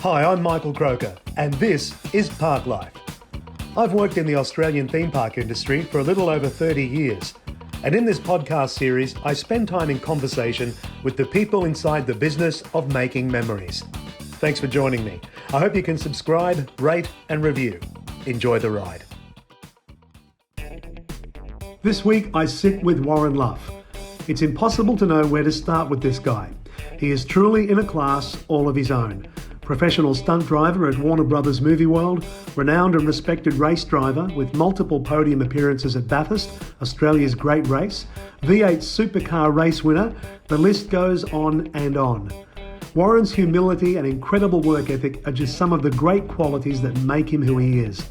Hi, I'm Michael Croker, and this is Park Life. I've worked in the Australian theme park industry for a little over 30 years, and in this podcast series, I spend time in conversation with the people inside the business of making memories. Thanks for joining me. I hope you can subscribe, rate, and review. Enjoy the ride. This week, I sit with Warren Luff. It's impossible to know where to start with this guy. He is truly in a class all of his own. Professional stunt driver at Warner Brothers Movie World, renowned and respected race driver with multiple podium appearances at Bathurst, Australia's great race, V8 supercar race winner, the list goes on and on. Warren's humility and incredible work ethic are just some of the great qualities that make him who he is.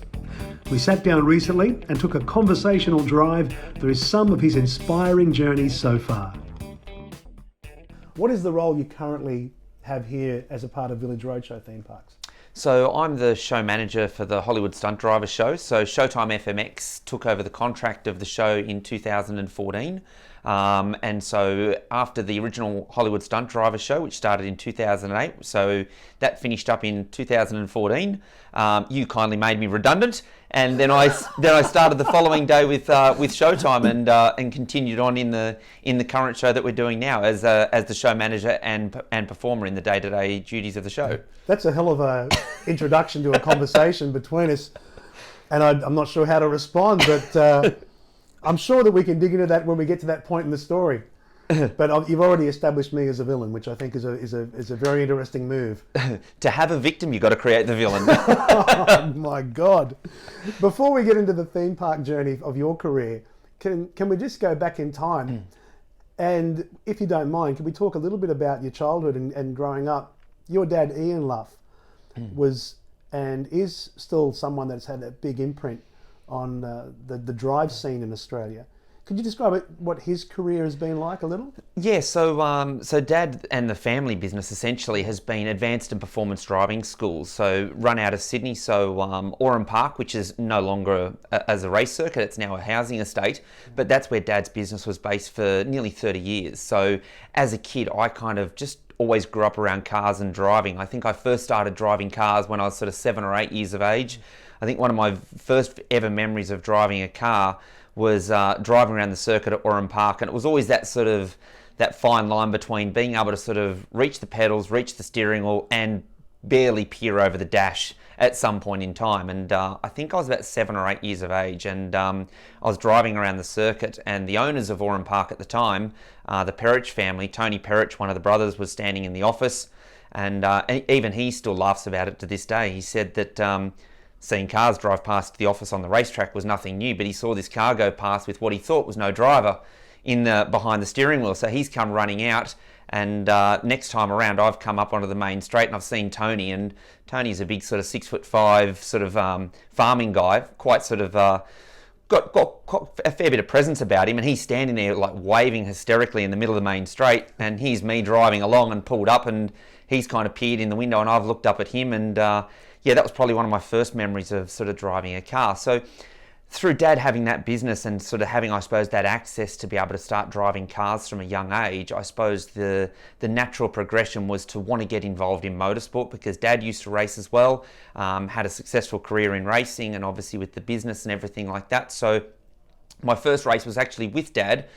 We sat down recently and took a conversational drive through some of his inspiring journeys so far. What is the role you currently have here as a part of Village Roadshow theme parks? So I'm the show manager for the Hollywood Stunt Driver show. So Showtime FMX took over the contract of the show in 2014. And so after the original Hollywood Stunt Driver show, which started in 2008, so that finished up in 2014, you kindly made me redundant. And then I started the following day with Showtime and continued on in the current show that we're doing now as the show manager and performer in the day-to-day duties of the show. That's a hell of a introduction to a conversation between us, and I'm not sure how to respond, but I'm sure that we can dig into that when we get to that point in the story. But you've already established me as a villain, which I think is a very interesting move. To have a victim, you've got to create the villain. Oh my God! Before we get into the theme park journey of your career, can we just go back in time? And if you don't mind, can we talk a little bit about your childhood and growing up? Your dad, Ian Luff, was and is still someone that's had a big imprint on the drive scene in Australia. Could you describe what his career has been like a little? Yeah, so Dad and the family business essentially has been advanced and performance driving schools. So run out of Sydney, so Oran Park, which is no longer as a race circuit, it's now a housing estate. But that's where Dad's business was based for nearly 30 years. So as a kid, I kind of just always grew up around cars and driving. I think I first started driving cars when I was sort of 7 or 8 years of age. I think one of my first ever memories of driving a car was driving around the circuit at Oran Park, and it was always that fine line between being able to sort of reach the pedals, reach the steering wheel, and barely peer over the dash at some point in time. And I think I was about 7 or 8 years of age, and I was driving around the circuit, and the owners of Oran Park at the time, the Perich family, Tony Perich, one of the brothers, was standing in the office, and even he still laughs about it to this day. He said that seeing cars drive past the office on the racetrack was nothing new, but he saw this car go past with what he thought was no driver behind the steering wheel. So he's come running out, and next time around I've come up onto the main straight and I've seen Tony, and Tony's a big sort of 6'5" sort of farming guy, quite sort of got a fair bit of presence about him, and he's standing there like waving hysterically in the middle of the main straight, and here's me driving along and pulled up, and he's kind of peered in the window and I've looked up at him, and yeah, that was probably one of my first memories of sort of driving a car. So through Dad having that business and sort of having, I suppose, that access to be able to start driving cars from a young age, I suppose the natural progression was to want to get involved in motorsport, because Dad used to race as well, had a successful career in racing and obviously with the business and everything like that. So my first race was actually with Dad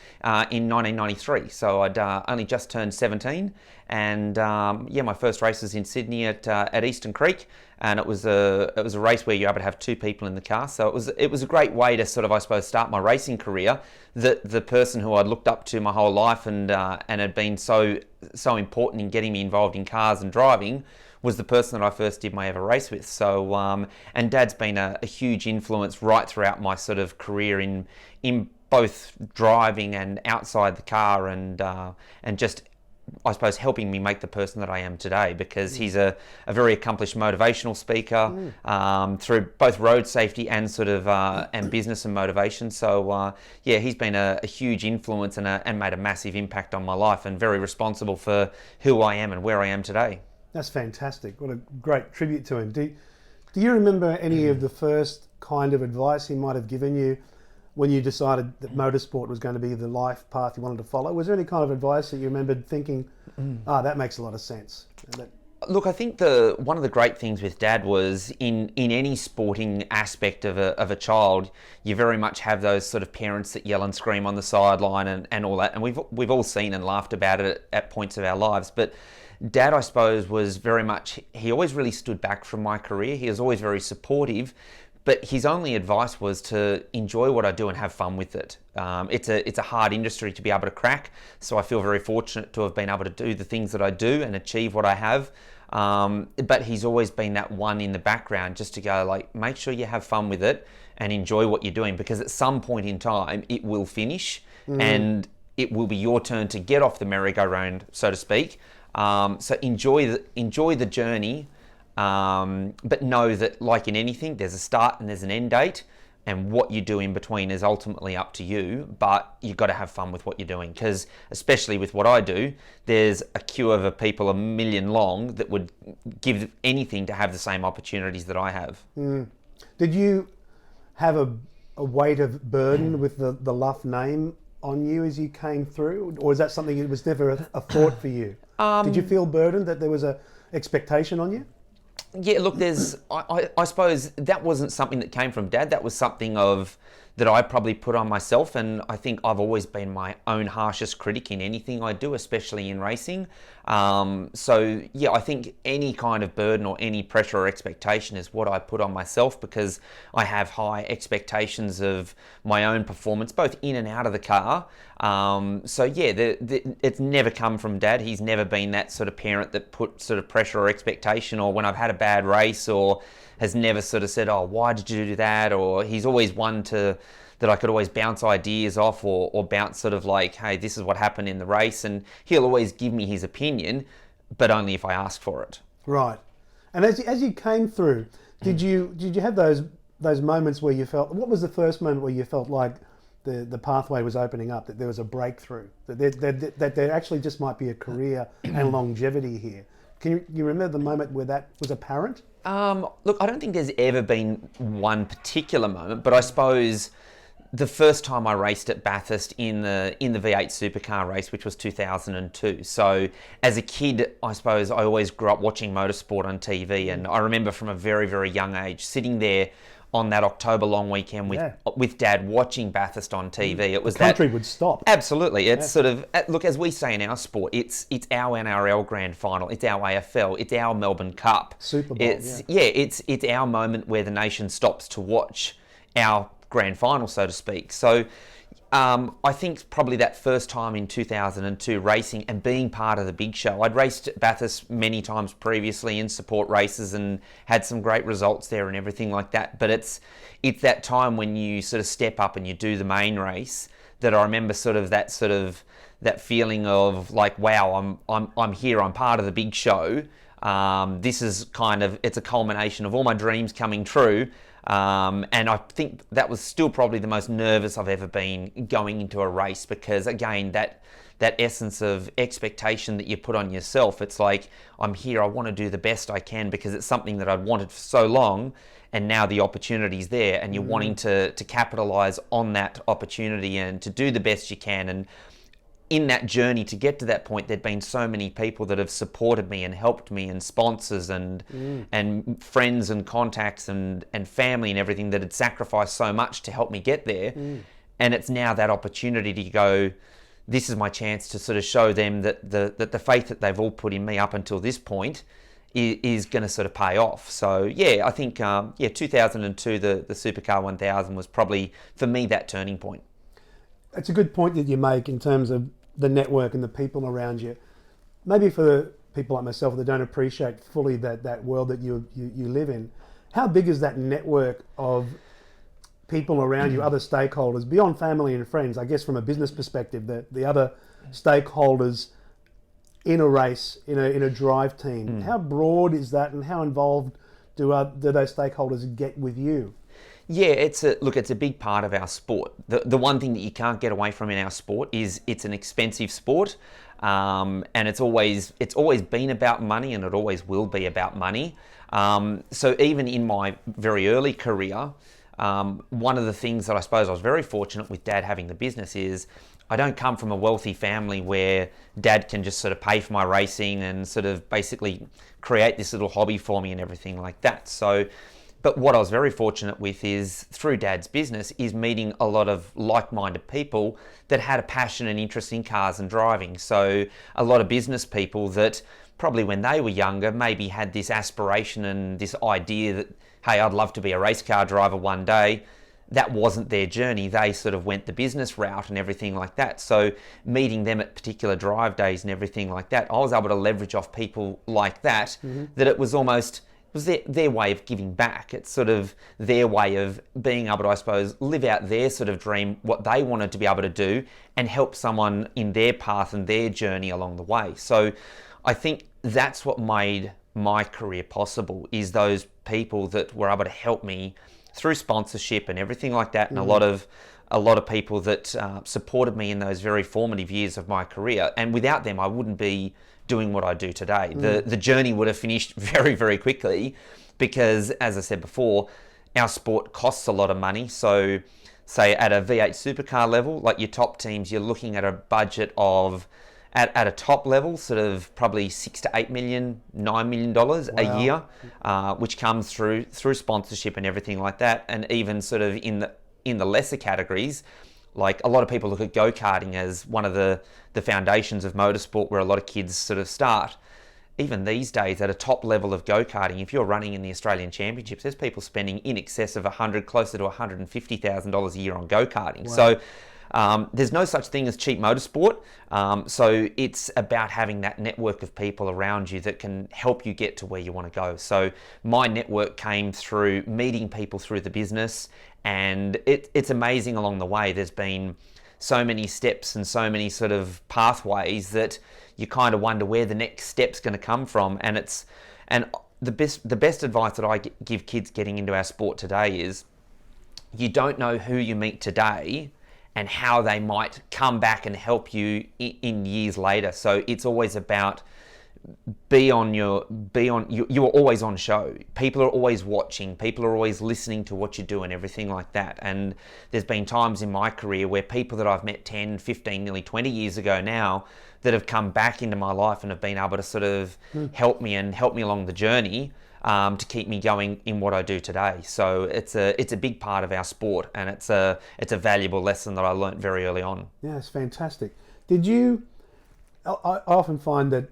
in 1993, so I'd only just turned 17, and yeah, my first race was in Sydney at Eastern Creek, and it was a race where you're able to have 2 people in the car. So it was a great way to sort of, I suppose, start my racing career. The person who I'd looked up to my whole life and had been so important in getting me involved in cars and driving was the person that I first did my ever race with. So and Dad's been a huge influence right throughout my sort of career in both driving and outside the car, and just, I suppose, helping me make the person that I am today, because he's a very accomplished motivational speaker through both road safety and sort of and business and motivation. So yeah, he's been a huge influence and made a massive impact on my life, and very responsible for who I am and where I am today. That's fantastic. What a great tribute to him. Do you remember any of the first kind of advice he might have given you when you decided that motorsport was going to be the life path you wanted to follow? Was there any kind of advice that you remembered thinking, that makes a lot of sense? Look, I think one of the great things with Dad was in any sporting aspect of a child, you very much have those sort of parents that yell and scream on the sideline and all that, and we've all seen and laughed about it at points of our lives. But Dad, I suppose, was very much, he always really stood back from my career. He was always very supportive, but his only advice was to enjoy what I do and have fun with it. It's a hard industry to be able to crack, so I feel very fortunate to have been able to do the things that I do and achieve what I have. But he's always been that one in the background, just to go like, make sure you have fun with it and enjoy what you're doing, because at some point in time it will finish and it will be your turn to get off the merry-go-round, so to speak. So enjoy the journey. But know that, like in anything, there's a start and there's an end date, and what you do in between is ultimately up to you, but you've got to have fun with what you're doing, because especially with what I do, there's a queue of people a million long that would give anything to have the same opportunities that I have. Did you have a weight of burden with the Luff name on you as you came through, or is that something that was never a thought for you? Did you feel burdened, that there was a expectation on you? Yeah, look, I suppose that wasn't something that came from Dad. That was something that I probably put on myself, and I think I've always been my own harshest critic in anything I do, especially in racing. So yeah, I think any kind of burden or any pressure or expectation is what I put on myself, because I have high expectations of my own performance, both in and out of the car. So yeah, it's never come from Dad. He's never been that sort of parent that put sort of pressure or expectation, or when I've had a bad race, or has never sort of said, oh, why did you do that? Or he's always one that I could always bounce ideas off, or bounce sort of like, hey, this is what happened in the race. And he'll always give me his opinion, but only if I ask for it. Right. And as you came through, did you have those moments where you felt, what was the first moment where you felt like the pathway was opening up, that there was a breakthrough, that there actually just might be a career and longevity here? Can you remember the moment where that was apparent? Look, I don't think there's ever been one particular moment, but I suppose the first time I raced at Bathurst in the V8 supercar race, which was 2002. So as a kid, I suppose I always grew up watching motorsport on TV, and I remember from a very, very young age sitting there on that October long weekend with Dad watching Bathurst on TV. It was the country would stop. Absolutely. It's sort of, look, as we say in our sport, it's our NRL Grand Final, it's our AFL, it's our Melbourne Cup. Super Bowl, it's our moment where the nation stops to watch our Grand Final, so to speak. So I think probably that first time in 2002 racing and being part of the big show. I'd raced at Bathurst many times previously in support races and had some great results there and everything like that. But it's that time when you sort of step up and you do the main race that I remember that feeling of like, wow, I'm here, I'm part of the big show. This is it's a culmination of all my dreams coming true. And I think that was still probably the most nervous I've ever been going into a race, because again, that essence of expectation that you put on yourself, it's like, I'm here, I want to do the best I can because it's something that I'd wanted for so long, and now the opportunity's there, and you're wanting to capitalize on that opportunity and to do the best you can. And in that journey to get to that point, there'd been so many people that have supported me and helped me, and sponsors and friends and contacts and family and everything that had sacrificed so much to help me get there. And it's now that opportunity to go, this is my chance to sort of show them that the faith that they've all put in me up until this point is going to sort of pay off. So yeah, I think 2002, the Supercar 1000 was probably for me that turning point. It's a good point that you make in terms of the network and the people around you. Maybe for people like myself that don't appreciate fully that world that you live in, how big is that network of people around you, other stakeholders, beyond family and friends? I guess from a business perspective, the other stakeholders in a race, in a drive team. How broad is that, and how involved do those stakeholders get with you? Yeah, it's a big part of our sport. The one thing that you can't get away from in our sport is it's an expensive sport, and it's always been about money, and it always will be about money. So even in my very early career, one of the things that I suppose I was very fortunate with Dad having the business is I don't come from a wealthy family where dad can just sort of pay for my racing and sort of basically create this little hobby for me and everything like that. So, but what I was very fortunate with is through dad's business is meeting a lot of like-minded people that had a passion and interest in cars and driving. So a lot of business people that probably when they were younger maybe had this aspiration and this idea that, hey, I'd love to be a race car driver one day. That wasn't their journey. They sort of went the business route and everything like that. So meeting them at particular drive days and everything like that, I was able to leverage off people like that, that it was almost, it was their way of giving back. It's sort of their way of being able to, I suppose, live out their sort of dream, what they wanted to be able to do, and help someone in their path and their journey along the way. So I think that's what made my career possible, is those people that were able to help me through sponsorship and everything like that, and a lot of people that supported me in those very formative years of my career. And without them, I wouldn't be doing what I do today. The journey would have finished very, very quickly, because, as I said before, our sport costs a lot of money. So, say at a V8 supercar level, like your top teams, you're looking at a budget of, at a top level, sort of probably $6 to $8 million, $9 million a year, which comes through sponsorship and everything like that. And even sort of in the lesser categories, like a lot of people look at go-karting as one of the foundations of motorsport, where a lot of kids sort of start. Even these days, at a top level of go-karting, if you're running in the Australian Championships, there's people spending in excess of closer to $150,000 a year on go-karting. Wow. So there's no such thing as cheap motorsport. So it's about having that network of people around you that can help you get to where you want to go. So my network came through meeting people through the business, and it's amazing along the way. There's been so many steps and so many sort of pathways that you kind of wonder where the next step's going to come from. And the best advice that I give kids getting into our sport today is, you don't know who you meet today and how they might come back and help you in years later. So it's always about you're always on show. People are always watching. People are always listening to what you do and everything like that. And there's been times in my career where people that I've met 10, 15, nearly 20 years ago now that have come back into my life and have been able to sort of help me along the journey, to keep me going in what I do today. So it's a big part of our sport, and it's a valuable lesson that I learnt very early on. Yeah, it's fantastic. I often find that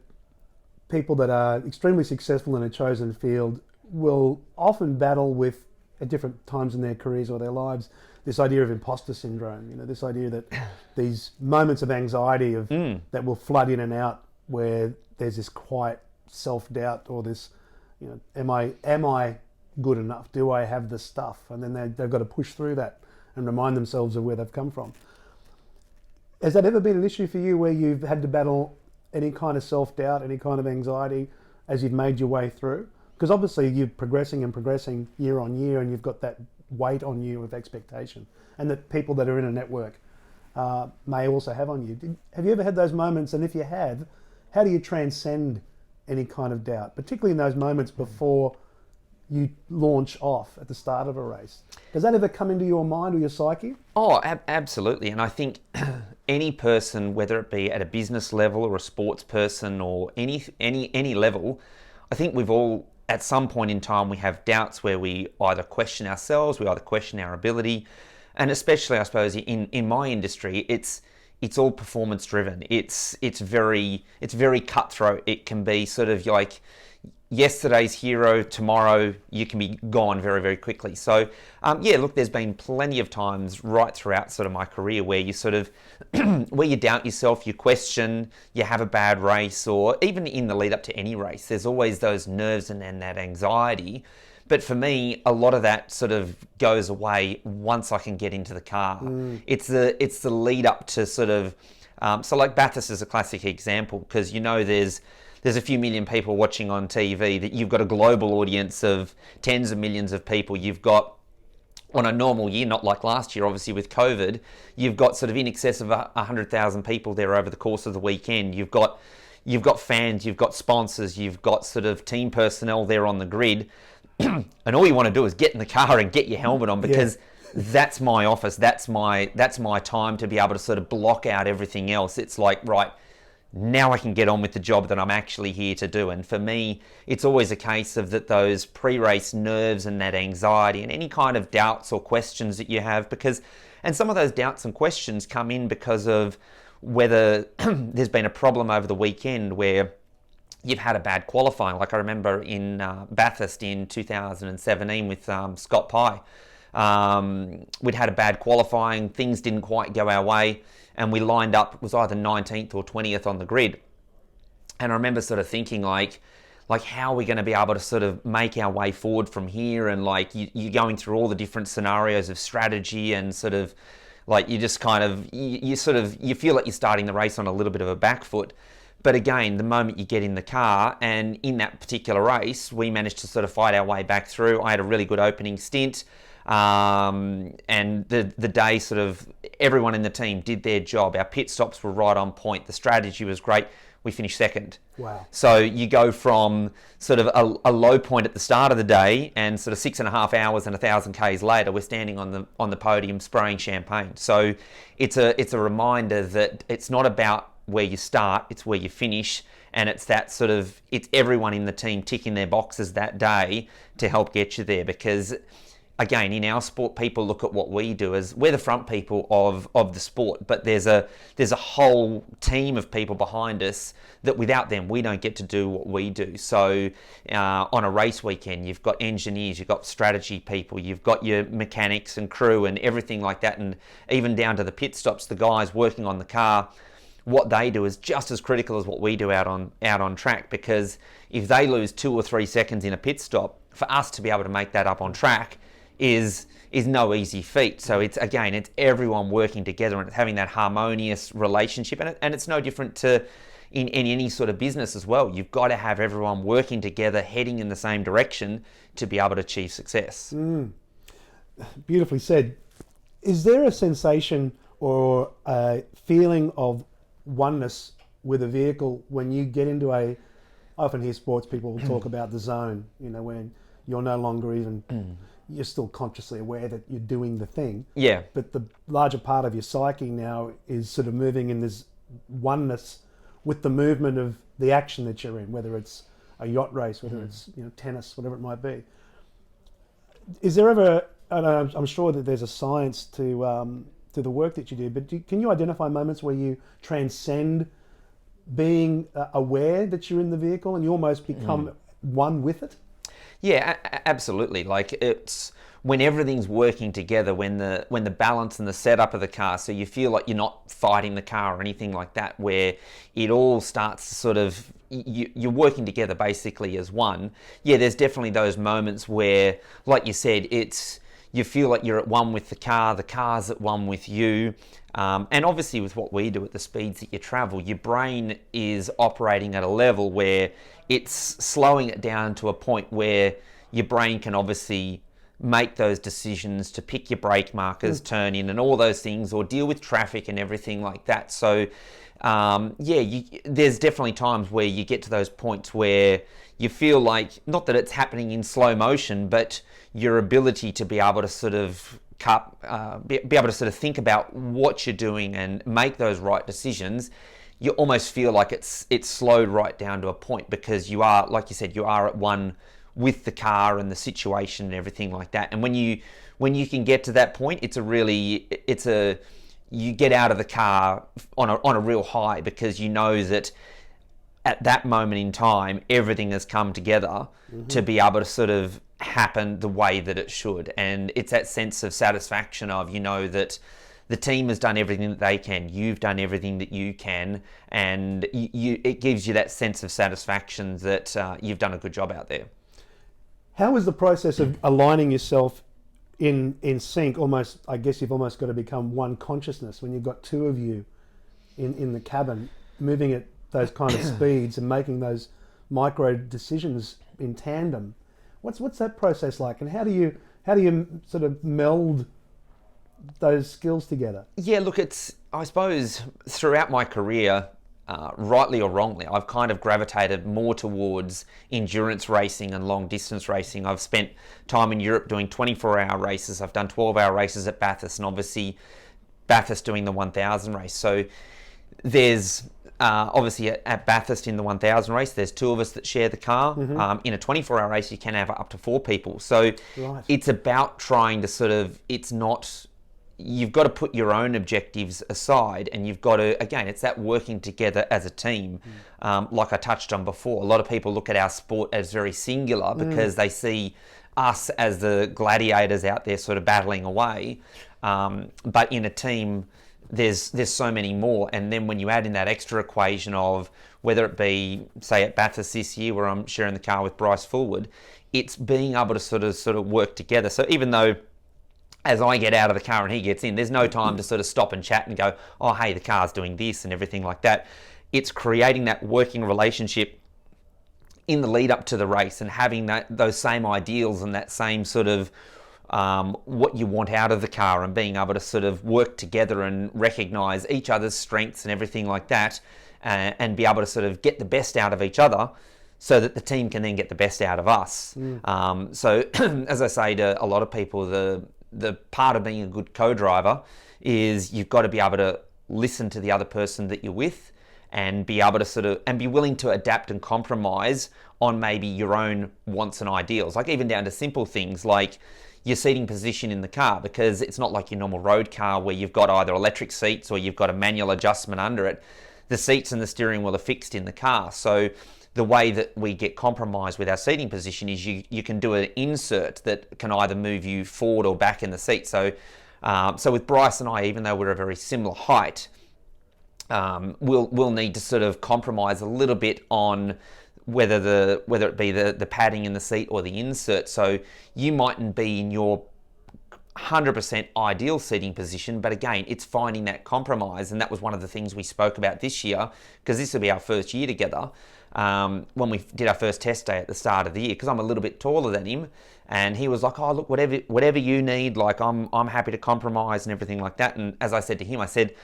people that are extremely successful in a chosen field will often battle with, at different times in their careers or their lives, this idea of imposter syndrome. You know, this idea that these moments of anxiety that will flood in and out, where there's this quiet self-doubt, or this, you know, am I good enough? Do I have the stuff? And then they've got to push through that and remind themselves of where they've come from. Has that ever been an issue for you, where you've had to battle any kind of self-doubt, any kind of anxiety as you've made your way through? Because obviously you're progressing year on year, and you've got that weight on you of expectation, and that people that are in a network may also have on you. Have you ever had those moments? And if you have, how do you transcend any kind of doubt, particularly in those moments before you launch off at the start of a race? Does that ever come into your mind or your psyche? Oh, absolutely. And I think any person, whether it be at a business level or a sports person or any level, I think we've all, at some point in time, we have doubts where we either question ourselves, we either question our ability. And especially, I suppose, in my industry, it's all performance driven. It's very cutthroat. It can be sort of like yesterday's hero, tomorrow you can be gone very, very quickly. So look, there's been plenty of times right throughout sort of my career where you sort of where you doubt yourself, you question, you have a bad race, or even in the lead up to any race, there's always those nerves and that anxiety. But for me, a lot of that sort of goes away once I can get into the car. It's the lead up to sort of, so like Bathurst is a classic example, because you know there's a few million people watching on TV, that you've got a global audience of tens of millions of people. You've got, on a normal year, not like last year obviously with COVID, you've got sort of in excess of 100,000 people there over the course of the weekend. You've got fans, you've got sponsors, you've got sort of team personnel there on the grid. And all you want to do is get in the car and get your helmet on, because that's my office. That's my time to be able to sort of block out everything else. It's like, right, now I can get on with the job that I'm actually here to do. And for me, it's always a case of that those pre-race nerves and that anxiety and any kind of doubts or questions that you have, and some of those doubts and questions come in because of whether there's been a problem over the weekend where you've had a bad qualifying. Like I remember in Bathurst in 2017 with Scott Pye. We'd had a bad qualifying, things didn't quite go our way, and we lined up, it was either 19th or 20th on the grid. And I remember sort of thinking like how are we going to be able to sort of make our way forward from here? And like you're going through all the different scenarios of strategy, and sort of like you just kind of, you feel like you're starting the race on a little bit of a back foot. But again, the moment you get in the car, and in that particular race, we managed to sort of fight our way back through. I had a really good opening stint. And the day sort of everyone in the team did their job. Our pit stops were right on point. The strategy was great. We finished second. Wow. So you go from sort of a low point at the start of the day, and sort of 6.5 hours and 1,000 Ks later, we're standing on the podium spraying champagne. So it's a reminder that it's not about where you start, it's where you finish. And it's that sort of, it's everyone in the team ticking their boxes that day to help get you there. Because again, in our sport, people look at what we do as we're the front people of the sport, but there's a whole team of people behind us that without them, we don't get to do what we do. So on a race weekend, you've got engineers, you've got strategy people, you've got your mechanics and crew and everything like that, and even down to the pit stops, the guys working on the car. What they do is just as critical as what we do out on track, because if they lose 2 or 3 seconds in a pit stop, for us to be able to make that up on track is no easy feat. So it's everyone working together, and it's having that harmonious relationship, and it's no different to in any sort of business as well. You've got to have everyone working together, heading in the same direction to be able to achieve success. Beautifully said. Is there a sensation or a feeling of oneness with a vehicle when you get into I often hear sports people talk about the zone, when you're no longer even you're still consciously aware that you're doing the thing. Yeah. But the larger part of your psyche now is sort of moving in this oneness with the movement of the action that you're in, whether it's a yacht race, whether it's tennis, whatever it might be. Is there ever, and I'm sure that there's a science to the work that you do, but can you identify moments where you transcend being aware that you're in the vehicle and you almost become one with it? Yeah, absolutely. Like it's when everything's working together, when the balance and the setup of the car, so you feel like you're not fighting the car or anything like that, where it all starts to sort of, you're working together basically as one. Yeah, there's definitely those moments where, like you said, you feel like you're at one with the car's at one with you. And obviously with what we do at the speeds that you travel, your brain is operating at a level where it's slowing it down to a point where your brain can obviously make those decisions to pick your brake markers, turn in and all those things, or deal with traffic and everything like that. So there's definitely times where you get to those points where you feel like, not that it's happening in slow motion, but your ability to be able to sort of be able to sort of think about what you're doing and make those right decisions, you almost feel like it's slowed right down to a point, because you are, like you said, you are at one with the car and the situation and everything like that. And when you can get to that point, you get out of the car on a real high, because you know that at that moment in time, everything has come together to be able to sort of happen the way that it should. And it's that sense of satisfaction of, that the team has done everything that they can, you've done everything that you can, and it gives you that sense of satisfaction that you've done a good job out there. How is the process of aligning yourself in sync? Almost, I guess you've almost got to become one consciousness when you've got two of you in the cabin, moving at those kind of speeds and making those micro decisions in tandem. What's that process like, and how do you sort of meld those skills together? Yeah, look, I suppose throughout my career, rightly or wrongly, I've kind of gravitated more towards endurance racing and long distance racing. I've spent time in Europe doing 24-hour races. I've done 12-hour races at Bathurst, and obviously Bathurst doing the 1000 race. So there's obviously at Bathurst in the 1000 race, there's 2 of us that share the car. In a 24-hour race, you can have up to 4 people. So it's about trying to sort of, it's not, you've got to put your own objectives aside, and you've got to, again, it's that working together as a team. Like I touched on before, a lot of people look at our sport as very singular because they see us as the gladiators out there sort of battling away. But in a team, there's so many more. And then when you add in that extra equation of whether it be, say, at Bathurst this year where I'm sharing the car with Bryce Fullwood, it's being able to sort of work together. So even though as I get out of the car and he gets in, there's no time to sort of stop and chat and go, oh, hey, the car's doing this and everything like that. It's creating that working relationship in the lead up to the race and having those same ideals and that same sort of what you want out of the car, and being able to sort of work together and recognise each other's strengths and everything like that, and be able to sort of get the best out of each other so that the team can then get the best out of us. So as I say to a lot of people, the part of being a good co-driver is you've got to be able to listen to the other person that you're with and be able to sort of, and be willing to adapt and compromise on maybe your own wants and ideals. Like even down to simple things like your seating position in the car, because it's not like your normal road car where you've got either electric seats or you've got a manual adjustment under it. The seats and the steering wheel are fixed in the car. So the way that we get compromised with our seating position is you can do an insert that can either move you forward or back in the seat. So with Bryce and I, even though we're a very similar height, we'll need to sort of compromise a little bit on whether it be the padding in the seat or the insert. So you mightn't be in your 100% ideal seating position, but again, it's finding that compromise. And that was one of the things we spoke about this year, because this will be our first year together. When we did our first test day at the start of the year, because I'm a little bit taller than him, and he was like, oh look, whatever you need, like I'm happy to compromise and everything like that. And as I said to him, I said,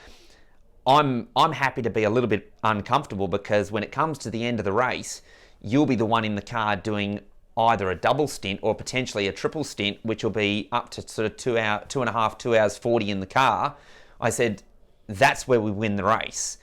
I'm happy to be a little bit uncomfortable, because when it comes to the end of the race, you'll be the one in the car doing either a double stint or potentially a triple stint, which will be up to sort of 2 hours 40 in the car. I said, that's where we win the race.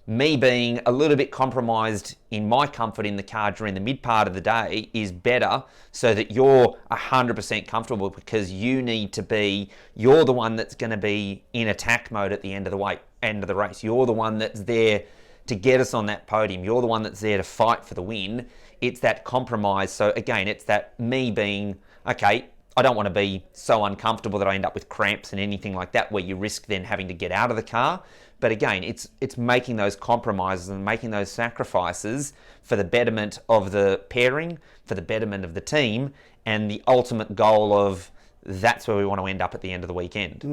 Me being a little bit compromised in my comfort in the car during the mid part of the day is better, so that you're 100% comfortable, because you're the one that's going to be in attack mode at the end of the race. You're the one that's there to get us on that podium. You're the one that's there to fight for the win. It's that compromise. So again, it's that me being, okay, I don't want to be so uncomfortable that I end up with cramps and anything like that, where you risk then having to get out of the car. But again, it's making those compromises and making those sacrifices for the betterment of the pairing, for the betterment of the team, and the ultimate goal of that's where we want to end up at the end of the weekend.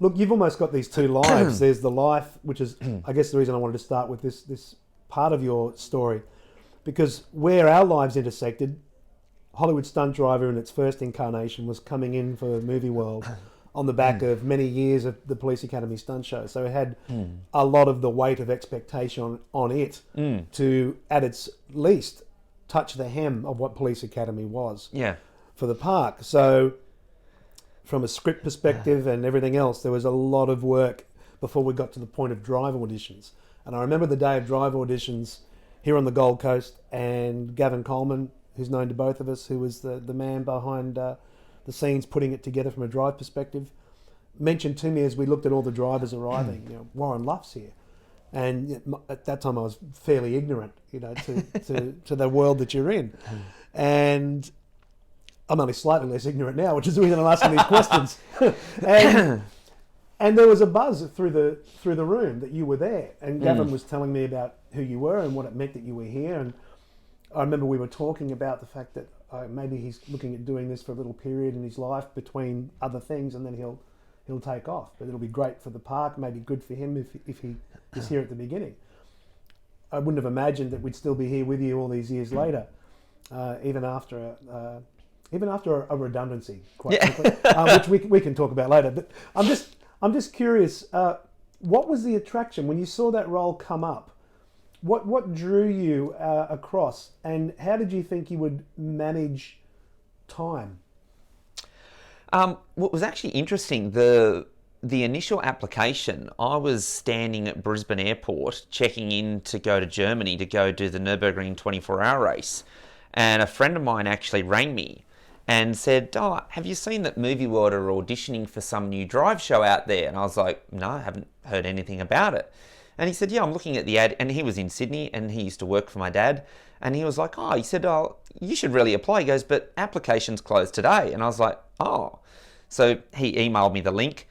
Look, you've almost got these 2 lives. There's the life, which is, I guess, the reason I wanted to start with this part of your story, because where our lives intersected, Hollywood Stunt Driver in its first incarnation was coming in for Movie World on the back of many years of the Police Academy stunt show. So it had a lot of the weight of expectation on it to, at its least, touch the hem of what Police Academy was for the park. So from a script perspective and everything else, there was a lot of work before we got to the point of driver auditions. And I remember the day of driver auditions here on the Gold Coast, and Gavin Coleman, who's known to both of us, who was the man behind the scenes putting it together from a drive perspective, mentioned to me as we looked at all the drivers arriving, Warren Luff's here. And at that time I was fairly ignorant, to the world that you're in. And I'm only slightly less ignorant now, which is the reason I'm asking these questions. And there was a buzz through the room that you were there. And Gavin was telling me about who you were and what it meant that you were here. And I remember we were talking about the fact that maybe he's looking at doing this for a little period in his life between other things, and then he'll take off. But it'll be great for the park, maybe good for him if he is here at the beginning. I wouldn't have imagined that we'd still be here with you all these years later, even after a redundancy, quite frankly, which we can talk about later. But I'm just curious. What was the attraction when you saw that role come up? What drew you across, and how did you think you would manage time? What was actually interesting, the initial application, I was standing at Brisbane Airport checking in to go to Germany to go do the Nürburgring 24-hour race, and a friend of mine actually rang me and said, "Oh, have you seen that Movie World are auditioning for some new drive show out there?" And I was like, "No, I haven't heard anything about it." And he said, "Yeah, I'm looking at the ad," and he was in Sydney and he used to work for my dad. And he was like, he said, "Oh, you should really apply." He goes, "But applications closed today." And I was like, "Oh." So he emailed me the link.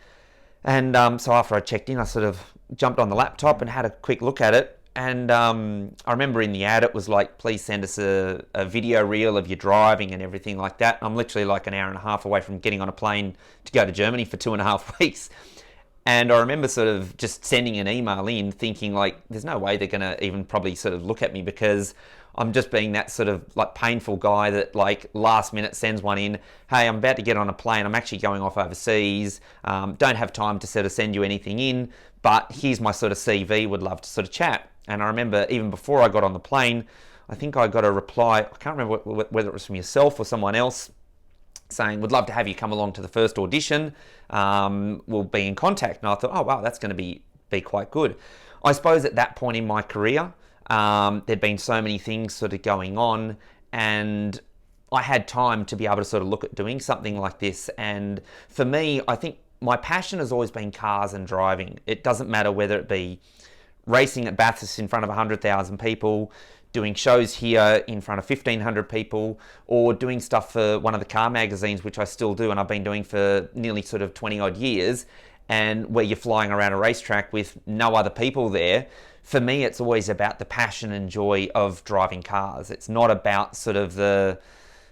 And so after I checked in, I sort of jumped on the laptop and had a quick look at it. And I remember in the ad, it was like, "Please send us a video reel of your driving," and everything like that. I'm literally like an hour and a half away from getting on a plane to go to Germany for 2.5 weeks. And I remember sort of just sending an email in thinking like, there's no way they're going to even probably sort of look at me, because I'm just being that sort of like painful guy that like last minute sends one in. "Hey, I'm about to get on a plane. I'm actually going off overseas. Don't have time to sort of send you anything in, but here's my sort of CV. Would love to sort of chat." And I remember even before I got on the plane, I think I got a reply. I can't remember whether it was from yourself or someone else, saying, "Would love to have you come along to the first audition. We'll be in contact." And I thought, oh wow, that's going to be quite good. I suppose at that point in my career, there'd been so many things sort of going on, and I had time to be able to sort of look at doing something like this. And for me, I think my passion has always been cars and driving. It doesn't matter whether it be racing at Bathurst in front of 100,000 people, doing shows here in front of 1,500 people, or doing stuff for one of the car magazines, which I still do, and I've been doing for nearly sort of 20 odd years, and where you're flying around a racetrack with no other people there. For me, it's always about the passion and joy of driving cars. It's not about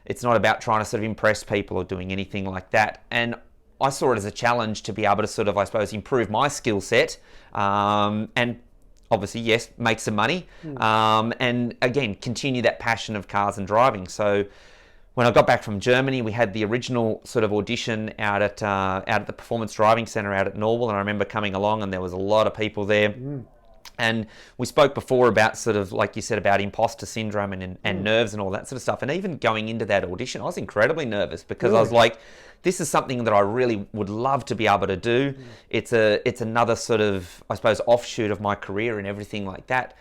it's not about trying to sort of impress people or doing anything like that. And I saw it as a challenge to be able to sort of, I suppose, improve my skill set, and obviously, yes, make some money, and again, continue that passion of cars and driving. So when I got back from Germany, we had the original sort of audition out at the Performance Driving Centre out at Norwell, and I remember coming along and there was a lot of people there. And we spoke before about sort of, like you said, about imposter syndrome and nerves and all that sort of stuff. And even going into that audition, I was incredibly nervous because I was like, this is something that I really would love to be able to do. It's another sort of, I suppose, offshoot of my career and everything like that.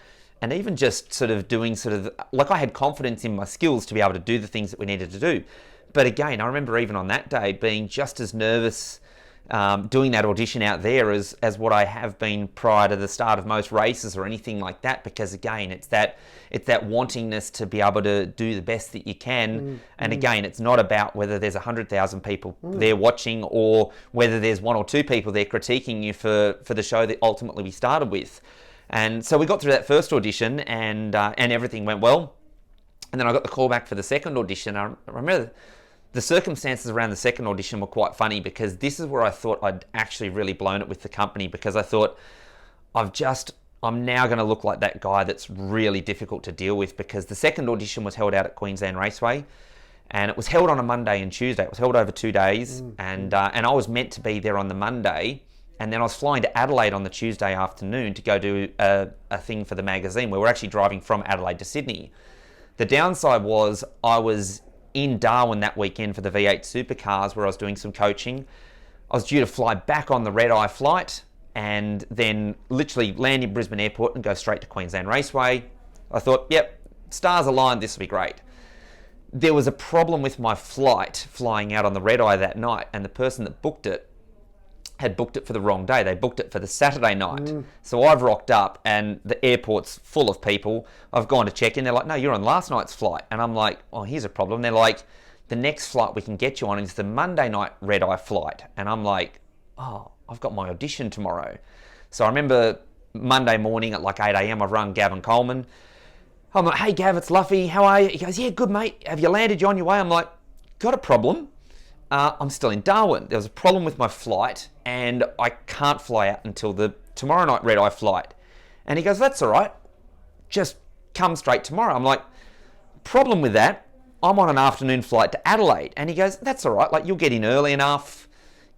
And even just sort of doing sort of, like, I had confidence in my skills to be able to do the things that we needed to do. But again, I remember even on that day being just as nervous doing that audition out there as what I have been prior to the start of most races or anything like that, because again, it's that wantingness to be able to do the best that you can. And again, it's not about whether there's 100,000 people there watching or whether there's 1 or 2 people there critiquing you for the show that ultimately we started with. And so we got through that first audition and everything went well. And then I got the call back for the second audition. I remember the circumstances around the second audition were quite funny, because this is where I thought I'd actually really blown it with the company, because I thought I'm now going to look like that guy that's really difficult to deal with, because the second audition was held out at Queensland Raceway, and it was held on a Monday and Tuesday. It was held over 2 days, and I was meant to be there on the Monday, and then I was flying to Adelaide on the Tuesday afternoon to go do a thing for the magazine where we're actually driving from Adelaide to Sydney. The downside was I was in Darwin that weekend for the V8 Supercars, where I was doing some coaching. I was due to fly back on the red-eye flight and then literally land in Brisbane Airport and go straight to Queensland Raceway. I thought, yep, stars aligned, this will be great. There was a problem with my flight flying out on the red-eye that night, and the person that booked it had booked it for the wrong day. They booked it for the Saturday night. So I've rocked up and the airport's full of people. I've gone to check in. They're like, no, you're on last night's flight. And I'm like, oh, here's a problem. They're like, the next flight we can get you on is the Monday night red-eye flight. And I'm like, oh, I've got my audition tomorrow. So I remember Monday morning at like 8 a.m, I've rung Gavin Coleman. I'm like, hey, Gav, it's Luffy. How are you? He goes, yeah, good, mate. Have you landed? You on your way? I'm like, got a problem. I'm still in Darwin. There was a problem with my flight and I can't fly out until the tomorrow night red-eye flight. And he goes, that's all right. Just come straight tomorrow. I'm like, problem with that, I'm on an afternoon flight to Adelaide. And he goes, that's all right. Like, you'll get in early enough.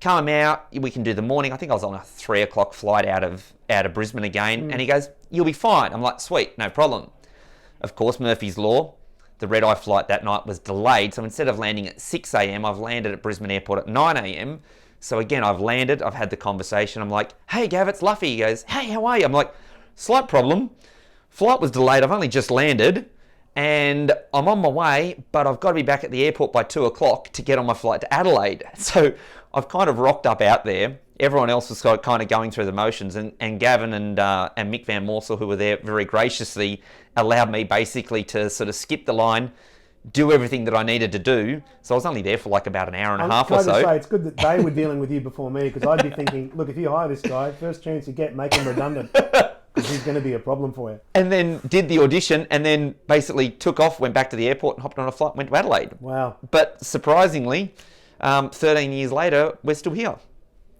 come out, we can do the morning. I think I was on a 3 o'clock flight out of Brisbane again. And he goes, you'll be fine. I'm like, sweet, no problem. Of course, Murphy's Law, the red-eye flight that night was delayed. So instead of landing at 6 a.m, I've landed at Brisbane Airport at 9 a.m. So again, I've landed, I've had the conversation. I'm like, hey, Gav, it's Luffy. He goes, hey, how are you? I'm like, slight problem. Flight was delayed. I've only just landed and I'm on my way, but I've got to be back at the airport by 2 o'clock to get on my flight to Adelaide. So I've kind of rocked up out there. Everyone else was kind of going through the motions, and Gavin and Mick Van Morsel, who were there, very graciously allowed me basically to sort of skip the line, do everything that I needed to do. So I was only there for like about an hour and a half or so. I was trying to say, it's good that they were dealing with you before me, because I'd be thinking, look, if you hire this guy, first chance you get, make him redundant, because he's going to be a problem for you. And then did the audition, and then basically took off, went back to the airport and hopped on a flight and went to Adelaide. Wow. But surprisingly, 13 years later, we're still here.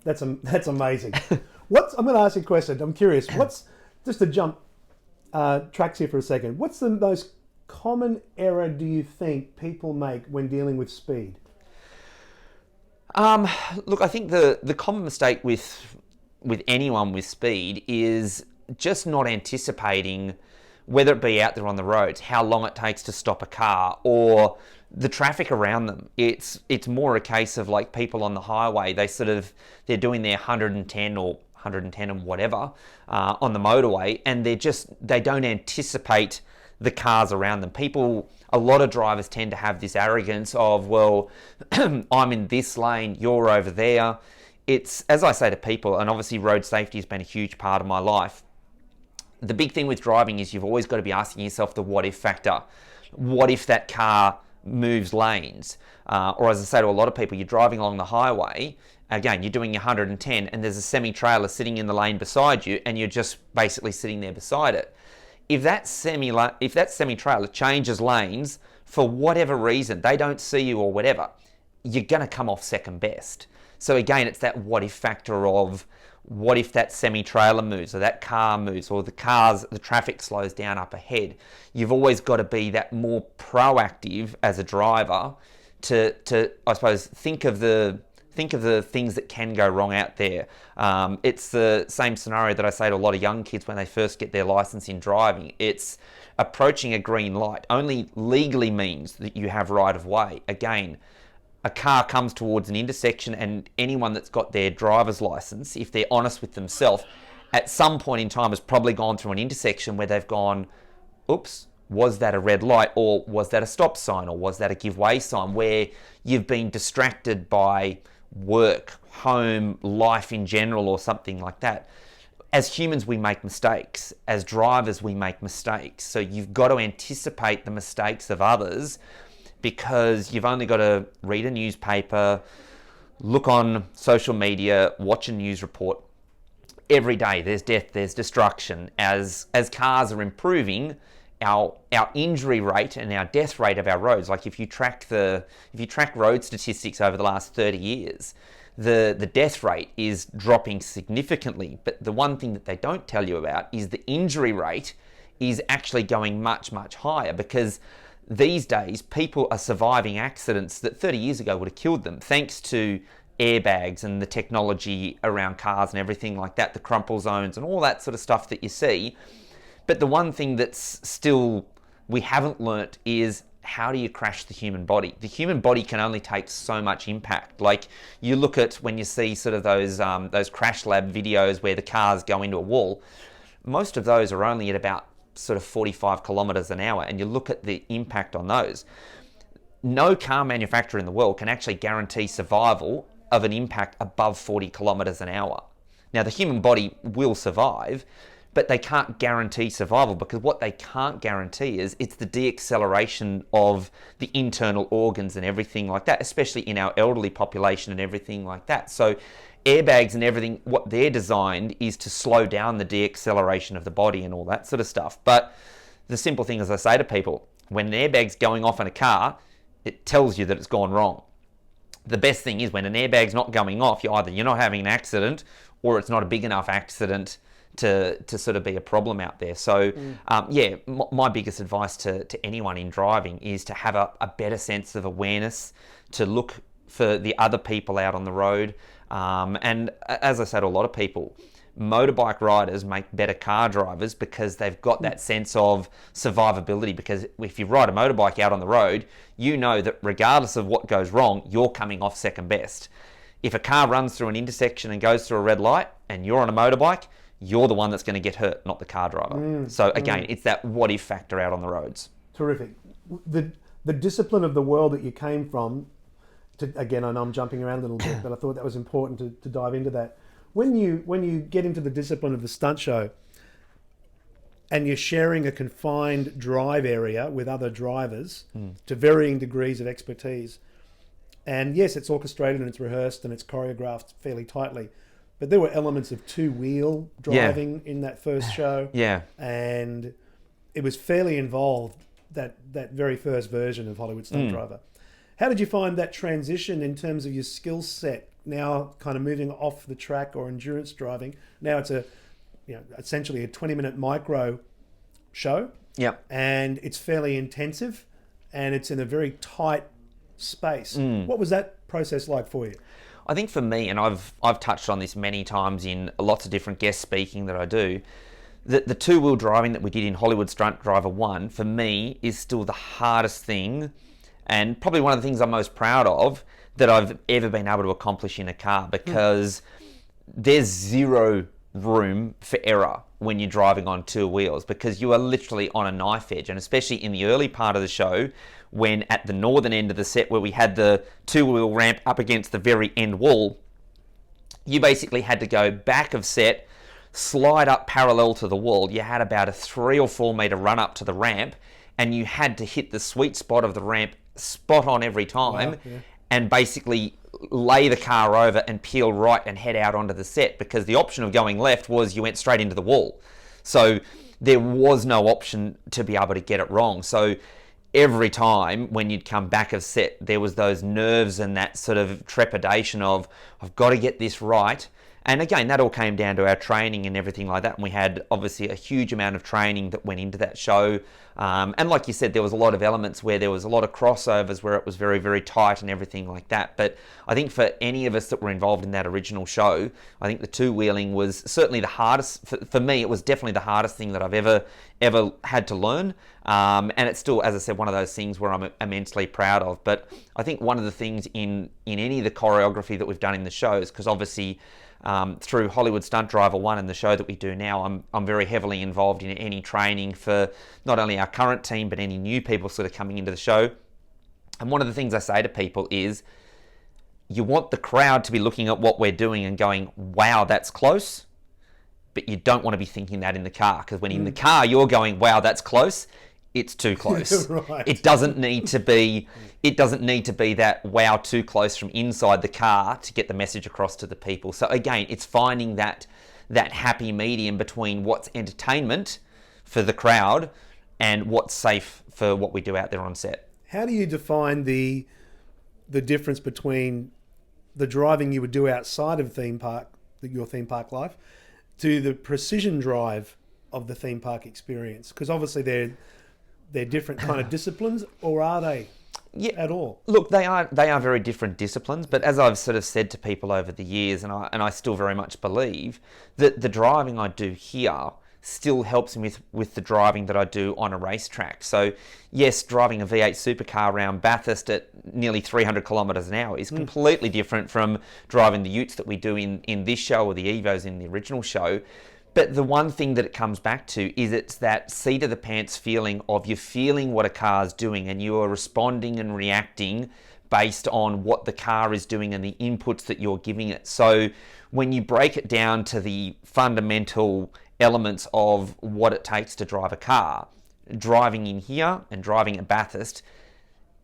That's amazing. I'm going to ask you a question. I'm curious. Just to jump tracks here for a second, what's the most common error do you think people make when dealing with speed? Look, I think the common mistake with anyone with speed is just not anticipating, whether it be out there on the roads, how long it takes to stop a car or the traffic around them. It's more a case of like people on the highway, they're doing their 110 or 110 and whatever on the motorway, and they don't anticipate the cars around them. A lot of drivers tend to have this arrogance of, well, I'm in this lane, you're over there. It's, as I say to people, and obviously road safety has been a huge part of my life, the big thing with driving is you've always got to be asking yourself the what if factor. What if that car moves lanes? Or as I say to a lot of people, you're driving along the highway, again, you're doing your 110 and there's a semi-trailer sitting in the lane beside you and you're just basically sitting there beside it. If that semi-trailer changes lanes for whatever reason, they don't see you or whatever, you're going to come off second best. So again, it's that what if factor of, what if that semi-trailer moves or that car moves or the traffic slows down up ahead? You've always got to be that more proactive as a driver to I suppose, think of the things that can go wrong out there. It's the same scenario that I say to a lot of young kids when they first get their license in driving. It's approaching a green light only legally means that you have right of way. Again, a car comes towards an intersection and anyone that's got their driver's license, if they're honest with themselves, at some point in time has probably gone through an intersection where they've gone, oops, was that a red light, or was that a stop sign, or was that a give way sign, where you've been distracted by work, home, life in general, or something like that. As humans, we make mistakes. As drivers, we make mistakes. So you've got to anticipate the mistakes of others, because you've only got to read a newspaper, look on social media, watch a news report. Every day there's death, there's destruction. As cars are improving, our injury rate and our death rate of our roads, like if you track road statistics over the last 30 years, the death rate is dropping significantly. But the one thing that they don't tell you about is the injury rate is actually going much, much higher, because these days people are surviving accidents that 30 years ago would have killed them, thanks to airbags and the technology around cars and everything like that, the crumple zones and all that sort of stuff that you see. But the one thing that's still we haven't learnt is, how do you crash the human body? The human body can only take so much impact. Like, you look at when you see sort of those crash lab videos where the cars go into a wall, most of those are only at about sort of 45 kilometers an hour, and you look at the impact on those. No car manufacturer in the world can actually guarantee survival of an impact above 40 kilometers an hour. Now, the human body will survive, but they can't guarantee survival, because what they can't guarantee is it's the deacceleration of the internal organs and everything like that, especially in our elderly population and everything like that. So airbags and everything, what they're designed is to slow down the deacceleration of the body and all that sort of stuff. But the simple thing, as I say to people, when an airbag's going off in a car, it tells you that it's gone wrong. The best thing is when an airbag's not going off, you're not having an accident, or it's not a big enough accident to sort of be a problem out there. So my biggest advice to anyone in driving is to have a better sense of awareness, to look for the other people out on the road, And as I said to a lot of people, motorbike riders make better car drivers because they've got that sense of survivability. Because if you ride a motorbike out on the road, you know that regardless of what goes wrong, you're coming off second best. If a car runs through an intersection and goes through a red light and you're on a motorbike, you're the one that's going to get hurt, not the car driver. So again, it's that what if factor out on the roads. Terrific. The discipline of the world that you came from, again, I know I'm jumping around a little bit, but I thought that was important to dive into that. When you get into the discipline of the stunt show and you're sharing a confined drive area with other drivers to varying degrees of expertise, and yes, it's orchestrated and it's rehearsed and it's choreographed fairly tightly, but there were elements of two-wheel driving in that first show. Yeah. And it was fairly involved, that very first version of Hollywood Stunt Driver. How did you find that transition in terms of your skill set, now kind of moving off the track or endurance driving? Now it's essentially a 20-minute micro show. Yep. And it's fairly intensive and it's in a very tight space. What was that process like for you? I think for me, and I've touched on this many times in lots of different guest speaking that I do, the two-wheel driving that we did in Hollywood Stunt Driver 1, for me, is still the hardest thing, and probably one of the things I'm most proud of that I've ever been able to accomplish in a car, because there's zero room for error when you're driving on two wheels, because you are literally on a knife edge. And especially in the early part of the show, when at the northern end of the set where we had the two-wheel ramp up against the very end wall, you basically had to go back of set, slide up parallel to the wall. You had about a 3 or 4 meter run up to the ramp, and you had to hit the sweet spot of the ramp spot on every time. Wow, yeah. And basically lay the car over and peel right and head out onto the set, because the option of going left was you went straight into the wall. So there was no option to be able to get it wrong. So every time when you'd come back of set, there was those nerves and that sort of trepidation of, I've got to get this right. And again, that all came down to our training and everything like that. And we had obviously a huge amount of training that went into that show. And like you said, there was a lot of elements where there was a lot of crossovers where it was very, very tight and everything like that. But I think for any of us that were involved in that original show, I think the two-wheeling was certainly the hardest. For me, it was definitely the hardest thing that I've ever had to learn. And it's still, as I said, one of those things where I'm immensely proud of. But I think one of the things in any of the choreography that we've done in the shows, because obviously through Hollywood Stunt Driver 1 and the show that we do now, I'm very heavily involved in any training for not only our current team, but any new people sort of coming into the show. And one of the things I say to people is, you want the crowd to be looking at what we're doing and going, wow, that's close. But you don't want to be thinking that in the car, because when in the car you're going, wow, that's close, it's too close. Right. It doesn't need to be that wow, too close from inside the car to get the message across to the people. So again, it's finding that happy medium between what's entertainment for the crowd and what's safe for what we do out there on set. How do you define the difference between the driving you would do outside of your theme park life, to the precision drive of the theme park experience? Because obviously they're different kind of disciplines, or are they at all? Look, they are very different disciplines, but as I've sort of said to people over the years, and I still very much believe that the driving I do here still helps me with the driving that I do on a racetrack. So yes, driving a V8 supercar around Bathurst at nearly 300 kilometres an hour is completely different from driving the utes that we do in this show or the Evos in the original show. But the one thing that it comes back to is it's that seat of the pants feeling of you're feeling what a car's doing and you are responding and reacting based on what the car is doing and the inputs that you're giving it. So when you break it down to the fundamental elements of what it takes to drive a car, driving in here and driving at Bathurst,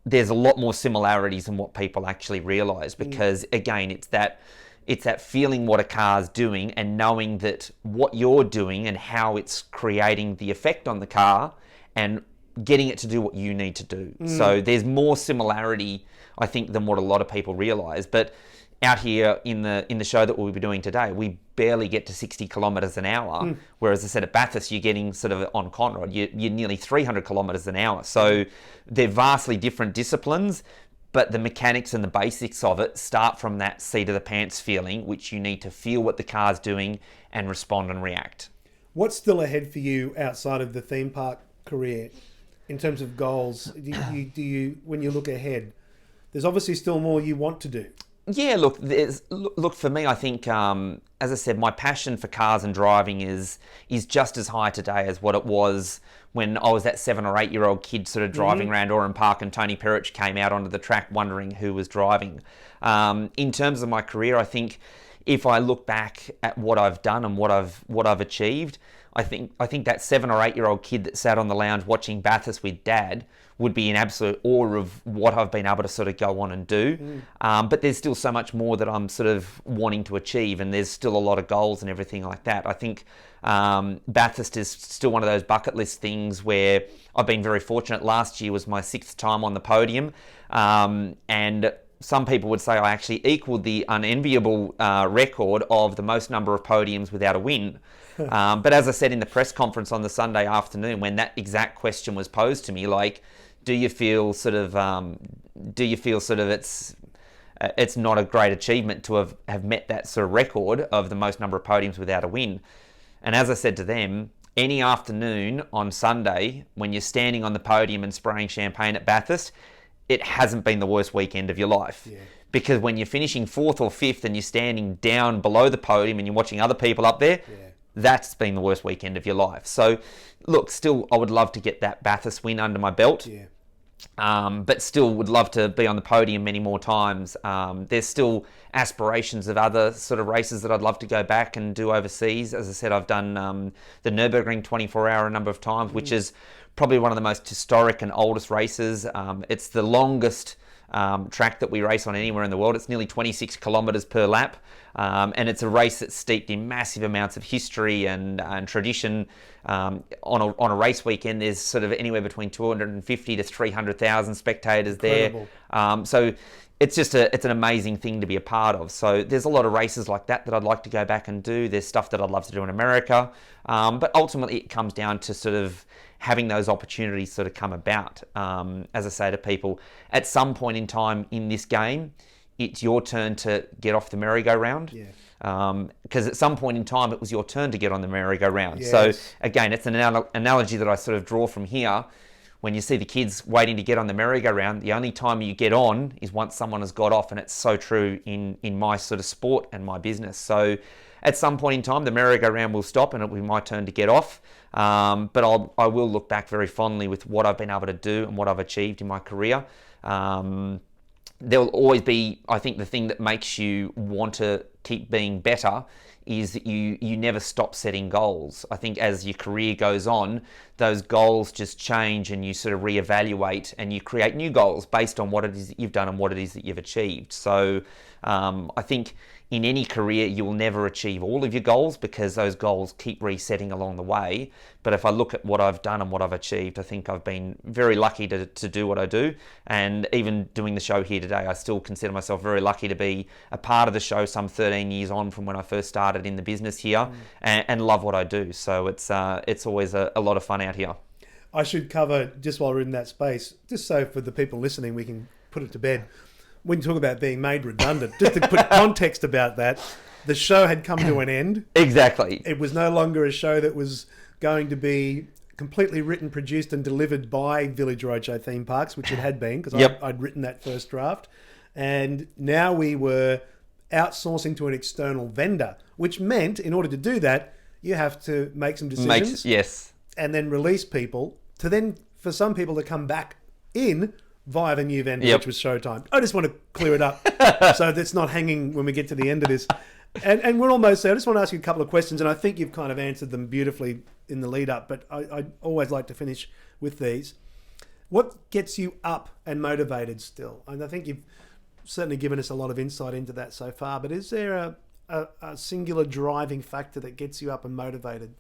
there's a lot more similarities than what people actually realise, because again, it's that feeling what a car's doing and knowing that what you're doing and how it's creating the effect on the car and getting it to do what you need to do. So there's more similarity, I think, than what a lot of people realise. But out here in the show that we'll be doing today, we barely get to 60 kilometres an hour. Whereas I said at Bathurst, you're getting sort of on Conrod, you're nearly 300 kilometres an hour. So they're vastly different disciplines, but the mechanics and the basics of it start from that seat of the pants feeling, which you need to feel what the car's doing and respond and react. What's still ahead for you outside of the theme park career in terms of goals? Do you when you look ahead, there's obviously still more you want to do. Yeah, look for me, I think, as I said, my passion for cars and driving is just as high today as what it was when I was that 7 or 8 year old kid sort of driving around Oran Park and Tony Perich came out onto the track wondering who was driving. In terms of my career, I think if I look back at what I've done and what I've achieved, I think that 7 or 8 year old kid that sat on the lounge watching Bathurst with Dad would be in absolute awe of what I've been able to sort of go on and do. But there's still so much more that I'm sort of wanting to achieve, and there's still a lot of goals and everything like that. I think Bathurst is still one of those bucket list things where I've been very fortunate. Last year was my 6th time on the podium, and some people would say I actually equaled the unenviable record of the most number of podiums without a win. But as I said in the press conference on the Sunday afternoon, when that exact question was posed to me, like, do you feel sort of it's not a great achievement to have met that sort of record of the most number of podiums without a win? And as I said to them, any afternoon on Sunday when you're standing on the podium and spraying champagne at Bathurst, it hasn't been the worst weekend of your life. Yeah. Because when you're finishing 4th or 5th and you're standing down below the podium and you're watching other people up there, that's been the worst weekend of your life. So, look, still, I would love to get that Bathurst win under my belt. Yeah. But still would love to be on the podium many more times. There's still aspirations of other sort of races that I'd love to go back and do overseas. As I said, I've done the Nürburgring 24-hour a number of times, which is probably one of the most historic and oldest races. It's the longest track that we race on anywhere in the world. It's nearly 26 kilometres per lap. And it's a race that's steeped in massive amounts of history and tradition. On a race weekend, there's sort of anywhere between 250 to 300,000 spectators there. So it's just it's an amazing thing to be a part of. So there's a lot of races like that I'd like to go back and do. There's stuff that I'd love to do in America. But ultimately it comes down to sort of having those opportunities sort of come about. As I say to people, at some point in time in this game, it's your turn to get off the merry-go-round. Because at some point in time, it was your turn to get on the merry-go-round. Yes. So again, it's an analogy that I sort of draw from here. When you see the kids waiting to get on the merry-go-round, the only time you get on is once someone has got off, and it's so true in my sort of sport and my business. So at some point in time, the merry-go-round will stop and it'll be my turn to get off. But I will look back very fondly with what I've been able to do and what I've achieved in my career. There'll always be, I think, the thing that makes you want to keep being better is that you never stop setting goals. I think as your career goes on, those goals just change and you sort of reevaluate and you create new goals based on what it is that you've done and what it is that you've achieved. So I think in any career, you will never achieve all of your goals because those goals keep resetting along the way. But if I look at what I've done and what I've achieved, I think I've been very lucky to do what I do. And even doing the show here today, I still consider myself very lucky to be a part of the show some 13 years on from when I first started in the business here and love what I do. So it's always a lot of fun out here. I should cover, just while we're in that space, just so for the people listening, we can put it to bed. When you talk about being made redundant, just to put context about that, the show had come to an end. Exactly. It was no longer a show that was going to be completely written, produced and delivered by Village Roadshow Theme Parks, which it had been, because I'd written that first draft. And now we were outsourcing to an external vendor, which meant in order to do that, you have to make some decisions. Yes. And then release people to then, for some people to come back in via the new vendor, which was Showtime. I just want to clear it up so that's not hanging when we get to the end of this. And we're almost there. I just want to ask you a couple of questions, and I think you've kind of answered them beautifully in the lead up, but I always like to finish with these. What gets you up and motivated still? And I think you've certainly given us a lot of insight into that so far, but is there a singular driving factor that gets you up and motivated?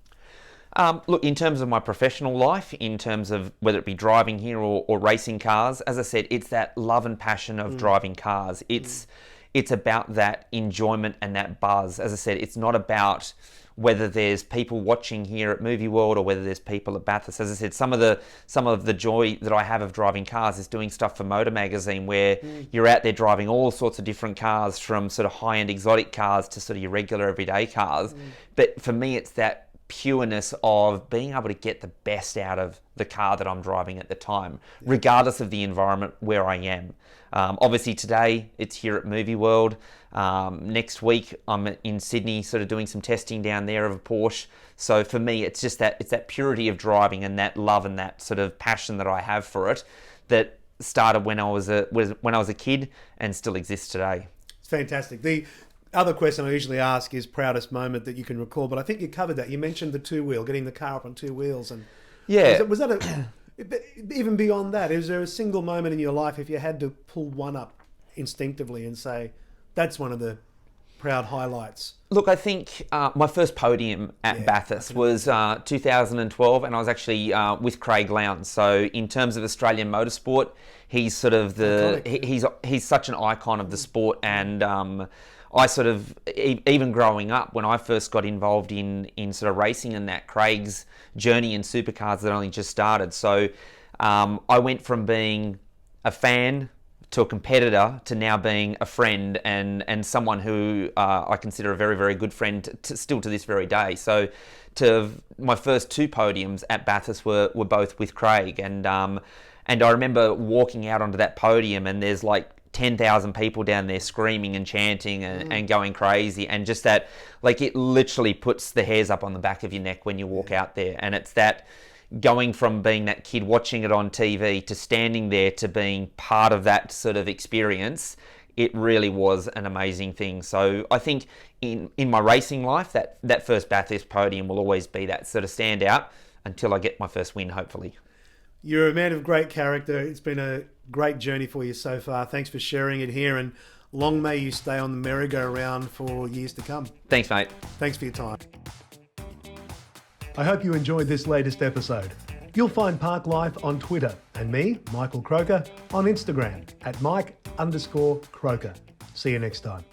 Look, in terms of my professional life, in terms of whether it be driving here or racing cars, as I said, it's that love and passion of driving cars. It's it's about that enjoyment and that buzz. As I said, it's not about whether there's people watching here at Movie World or whether there's people at Bathurst. As I said, some of the joy that I have of driving cars is doing stuff for Motor Magazine, where you're out there driving all sorts of different cars, from sort of high-end exotic cars to sort of your regular everyday cars. But for me, it's that pureness of being able to get the best out of the car that I'm driving at the time, regardless of the environment where I am. Obviously today it's here at Movie World. Next week I'm in Sydney sort of doing some testing down there of a Porsche. So for me, it's just that purity of driving and that love and that sort of passion that I have for it that started when I was a kid and still exists today. It's fantastic. The other question I usually ask is proudest moment that you can recall, but I think you covered that. You mentioned the two-wheel, getting the car up on two wheels. And was that even beyond that, is there a single moment in your life, if you had to pull one up instinctively and say, that's one of the proud highlights? Look, I think my first podium at Bathurst was 2012, and I was actually with Craig Lowndes. So in terms of Australian motorsport, he's sort of he's such an icon of the sport. And I sort of, even growing up, when I first got involved in sort of racing and that, Craig's journey in supercars had only just started. So I went from being a fan to a competitor to now being a friend and someone who I consider a very, very good friend still to this very day. So my first two podiums at Bathurst were both with Craig. And I remember walking out onto that podium, and there's like 10,000 people down there screaming and chanting and going crazy, and just that, like, it literally puts the hairs up on the back of your neck when you walk out there. And it's that going from being that kid watching it on TV to standing there to being part of that sort of experience. It really was an amazing thing. So I think in my racing life, that first Bathurst podium will always be that sort of standout until I get my first win, hopefully. You're a man of great character. It's been a great journey for you so far. Thanks for sharing it here, and long may you stay on the merry-go-round for years to come. Thanks, mate. Thanks for your time. I hope you enjoyed this latest episode. You'll find Park Life on Twitter and me, Michael Croker, on Instagram at Mike_Croker. See you next time.